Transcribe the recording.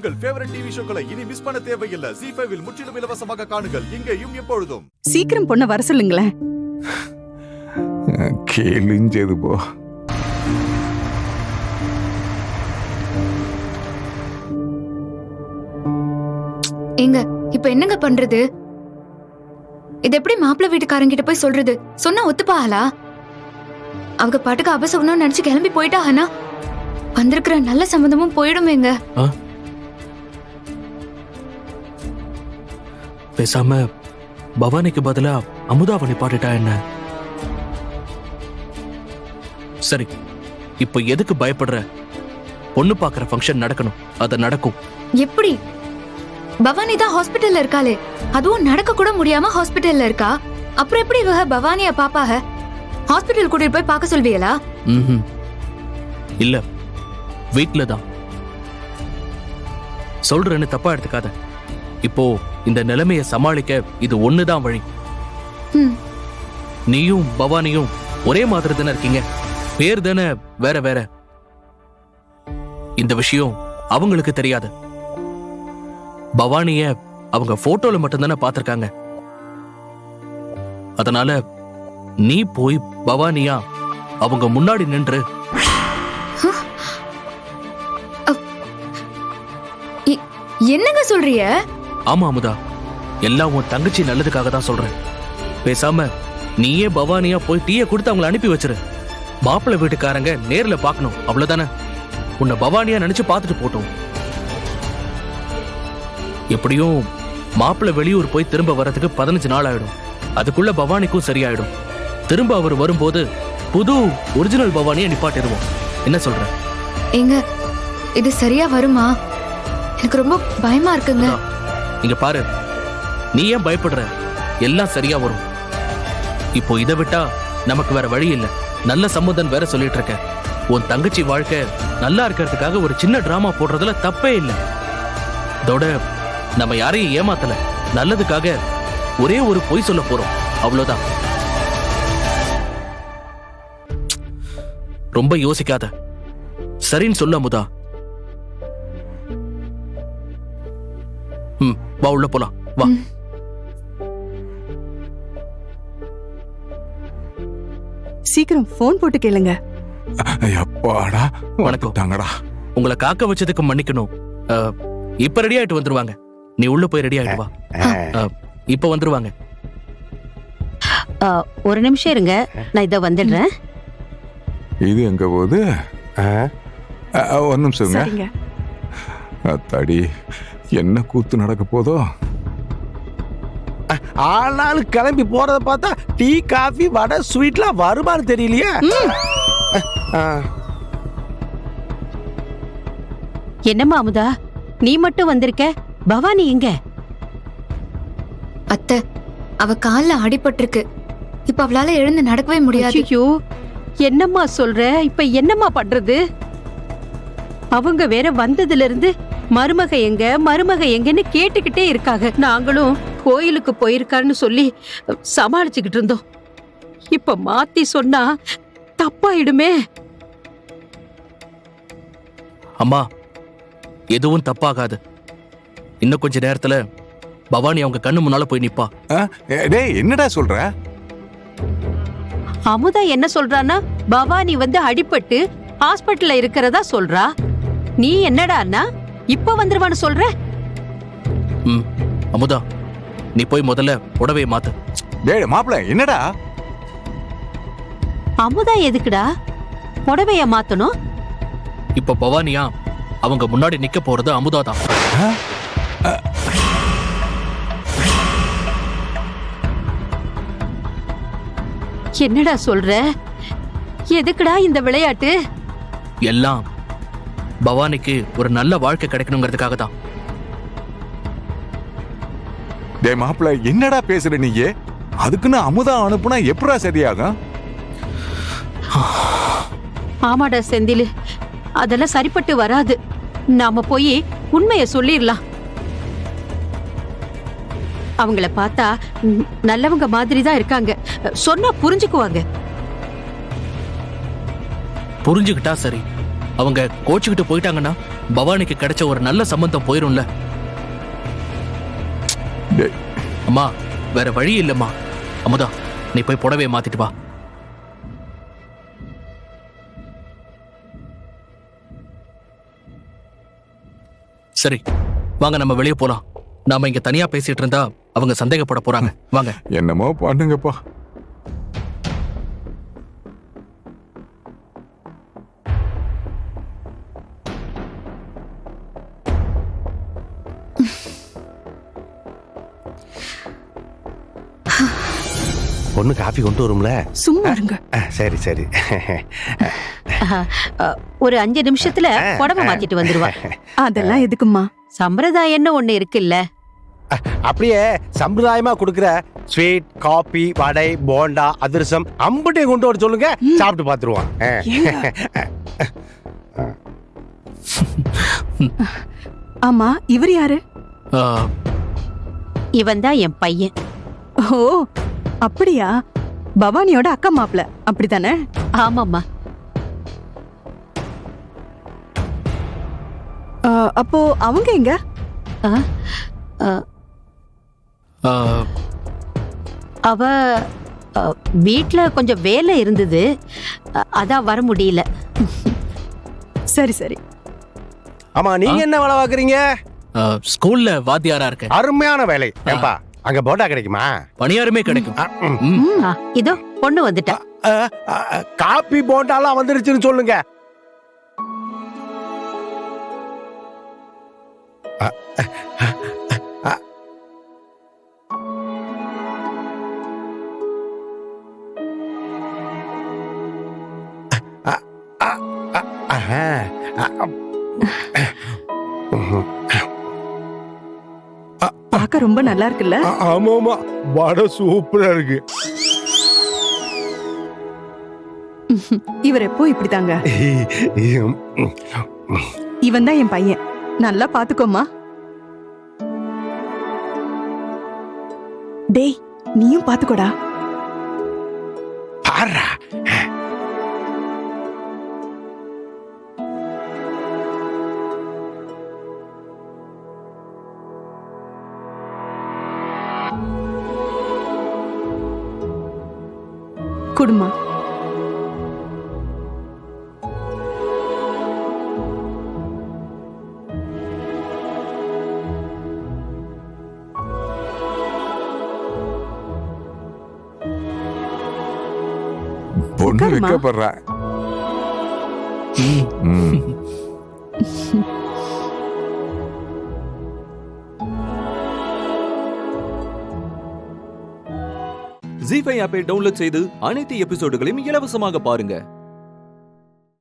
உங்கள் favourite TV ஷோக்களை இனி miss பண்ண தேவையில்லை. ZEE5 இல் முற்றிலும் இலவசமாக காணுங்கள். இங்கேயும் எப்பொழுதும். சீக்கிரம் பொண்ண வர சொல்லுங்களேன். கேளிஞ்சது போ. எங்க இப்ப என்னங்க பண்றது? இது எப்படி மாப்பிள்ளை வீட்டுக்காரங்கிட்ட போய் சொல்றது? சொன்னா ஒத்துப்பாங்களா? அவங்க பாட்டுக்கு அபசகுணம் நினைச்சு கிளம்பி போயிட்டாங்கன்னா வந்திருக்கிற நல்ல சம்பந்தமும் போயிடுமேங்க. பேசாம பவானிக்கு பதிலா அமுதாவை நிப்பாட்டிட்டா என்ன? சரி, இப்ப எதுக்கு பயப்படுற? பொண்ணு பாக்குற ஃபங்க்ஷன் நடக்கணும், அது நடக்கும். எப்படி? பவானி தான் ஹாஸ்பிட்டல்ல இருக்காளே, அதுவும் நடக்க கூட முடியாம ஹாஸ்பிட்டல்ல இருக்கா. அப்புறம் எப்படி இவங்க பவானிய பாப்பாக? ஹாஸ்பிட்டல் கூட்டிட்டு போய் பார்க்க சொல்வீங்களா? இல்ல, வீட்ல தான். சொல்றேன்னு தப்பா எடுத்துக்காத. இப்போ இந்த நிலைமையை சமாளிக்க இது ஒண்ணுதான் வழி. நீயும் பவானியும் ஒரே மாதிரி தானே இருக்கீங்க, பேர் தானே வேற வேற. இந்த விஷயம் அவங்களுக்கு தெரியாது. பவானிய அவங்க போட்டோல மட்டும் தானே பாத்திருக்காங்க. அதனால நீ போய் பவானியா அவங்க முன்னாடி நின்று என்னங்க சொல்றீங்க? ஆமா அமுதா, எல்லாம் உன் தங்கச்சி நல்லதுக்காக தான் சொல்றேன். பேசாம நீயே பவானியா போய் டீயை கொடுத்து அவங்களை அனுப்பி வச்சிரு. மாப்பிள்ளை வீட்டுக்காரங்க நேர்ல பாக்கணும், அவ்வளவுதானே. உன்னை பவானியா நினைச்சு பாத்துட்டு போட்டோம். எப்படியும் மாப்பிள்ளை வெளியூர் போய் திரும்ப வர்றதுக்கு 15 நாள் ஆயிடும். அதுக்குள்ள பவானிக்கும் சரியாயிடும். திரும்ப அவர் வரும்போது புது ஒரிஜினல் பவானியை நிப்பாட்டிடுவோம். என்ன சொல்ற? எங்க இது சரியா வருமா? எனக்கு ரொம்ப பயமா இருக்குங்க. இங்க பாரு, நீ ஏன் பயப்படுற? எல்லாம் சரியா வரும். இப்போ இதை விட்டா நமக்கு வேற வழி இல்ல. நல்ல சம்மதம் வேற சொல்லிட்டு இருக்க. உன் தங்கச்சி வாழ்க்கை நல்லா இருக்கிறதுக்காக ஒரு சின்ன டிராமா போடுறதுல தப்பே இல்லை. இதோட நம்ம யாரையும் ஏமாத்தல, நல்லதுக்காக ஒரே ஒரு பொய் சொல்ல போறோம், அவ்வளவுதான். ரொம்ப யோசிக்காத, சரின்னு சொல்ல அமுதா. வா, உள்ள போலாம், வா. சீக்கிரம் போன் போட்டு கேளுங்க. அப்பாடா, வணக்கம். உங்களை காக்க வச்சதுக்கு மன்னிக்கணும். இப்ப ரெடி ஆயிட்டு வந்துருவாங்க. நீ உள்ள போய் ரெடி ஆயிட்டு வா. இப்ப வந்துருவாங்க. ஒரு நிமிஷம் இருங்க, நான் இத வந்துடுறேன். இது எங்க போகுது? ஒரு நிமிஷம். அத்தாடி, என்ன கூத்து நடக்க போதோ? ஆனாலும் கிளம்பி போறத பார்த்தா டீ காஃபி வடை ஸ்வீட்லாம் வருமானு தெரியலையே. என்னம்மா அமுதா, நீ மட்டும் வந்திருக்க? பவானி எங்க? அத்தை, அவ கால்ல அடிபட்டிருக்கு. இப்ப அவளால எழுந்து நடக்கவே முடியாது. ஐயோ, என்னம்மா சொல்ற? இப்ப என்னம்மா பண்றது? அவங்க வேற வந்ததுல இருந்து மருமக எங்க மருமக எங்கன்னு கேட்டுக்கிட்டே இருக்காங்க. நாங்களும் கோயிலுக்கு போயிருக்காருன்னு சொல்லி சமாளிச்சுக்கிட்டு இருந்தோம். இப்ப மாத்தி சொன்னா தப்பாயிடுமே. அம்மா, எதுவும் தப்பாகாது. இன்னும் கொஞ்ச நேரத்துல பவானி அவங்க கண்ணு முன்னால போய் நிப்பா. டேய், என்னடா சொல்ற? அமுதா என்ன சொல்றான்னா, பவானி வந்து அடிபட்டு ஹாஸ்பிட்டல்ல இருக்கிறதா சொல்றா. நீ என்னடா அண்ணா இப்ப வந்துருவான்னு சொல்ற? அமுதா, நீ போய் முதல்ல புடவையை மாத்து. டேய் மாப்ள, என்னடா? அமுதா எதுக்குடா புடவைய மாத்தணும்? இப்ப பவானியா அவங்க முன்னாடி நிக்க போறது அமுதா தான். என்னடா சொல்ற? எதுக்குடா இந்த விளையாட்டு? எல்லாம் பவானிக்கு ஒரு நல்ல வாழ்க்கை கிடைக்கணுங்கிறதுக்காக தான். டேய் மாப்ள, என்னடா பேசுற நீயே? அதுக்குன்னு அமுதா அனுப்புனா எப்படா சரியாகும்? ஆமாடா செந்தில், அதெல்லாம் சரிப்பட்டு வராது. நாம போய் உண்மைய சொல்லிடலாம். அவங்கள பார்த்தா நல்லவங்க மாதிரி தான் இருக்காங்க. சொன்னா புரிஞ்சுக்குவாங்க. புரிஞ்சுக்கிட்டா சரி. அவங்க கோச்சுக்கிட்டு போயிட்டாங்கன்னா பவானிக்கு கிடைச்ச ஒரு நல்ல சம்பந்தம் போயிரும்ல. டேய், அம்மா வேற வழி இல்லம்மா. அமுதா, நீ போய் புடவைய மாத்திட்டு வா. சரி வாங்க, நம்ம வெளியே போலாம். நாம இங்க தனியா பேசிட்டு இருந்தா அவங்க சந்தேகப்பட போறாங்க. வாங்க. என்னமோ பண்ணுங்கப்பா. பொண்ணு காஃபி கொண்டு வரும்ல? சும்மா இருங்க. சரி சரி. ஒரு 5 நிமிஷத்துல புடவை மாத்திட்டு வந்துருவா. அதெல்லாம் எதுக்குமா? சம்பிரதாயம்னு ஒண்ணு இருக்குல்ல. அப்படியே சம்பிரதாயமா கொடுக்குற ஸ்வீட், காபி, வடை, போண்டா, அதிரசம் அம்புட்டையும் கொண்டு வர சொல்லுங்க, சாப்பிட்டு பாத்துருவான். ஆமா, இவர் யாரு? ஆ, இவன் தான் என் பையன். ஓ அப்படியா? பவானியோட அக்கா மாப்பிள அப்படித்தானே? ஆமாம்மா. அப்போ அவங்க எங்க? ஆ, ஆ, ஆ, அவ வீட்ல கொஞ்சம் வேலை இருந்தது, அதான் வர முடியல. சரி சரி. ஆமா, நீங்க என்ன வேலை பாக்குறீங்க? ஆ, ஸ்கூல்ல வாத்தியாரா இருக்க. அருமையான வேலை. ஏன்பா அங்க போண்டா கிடைக்குமா? பணியாருமே கிடைக்கும். ம். இதோ பொண்ணு வந்துட்டா. காபி போண்டாலாம் வந்துருச்சுன்னு சொல்லுங்க. பார்க்க ரொம்ப நல்லா இருக்குல்ல? ஆமா ஆமா, வடை சூப்பரா இருக்கு. இவர் எப்போ இப்படிதாங்க. இவன் தான் என் பையன். நல்லா பாத்துக்கோமா. டேய், நீயும் பாத்துக்கோடா. பாரா. குடுமா. பொண்ணு உட்காருமா. வைக்கப்படுறா. ஜீ5 ஆப்பை டவுன்லோட் செய்து அனைத்து எபிசோடுகளையும் இலவசமாக பாருங்க.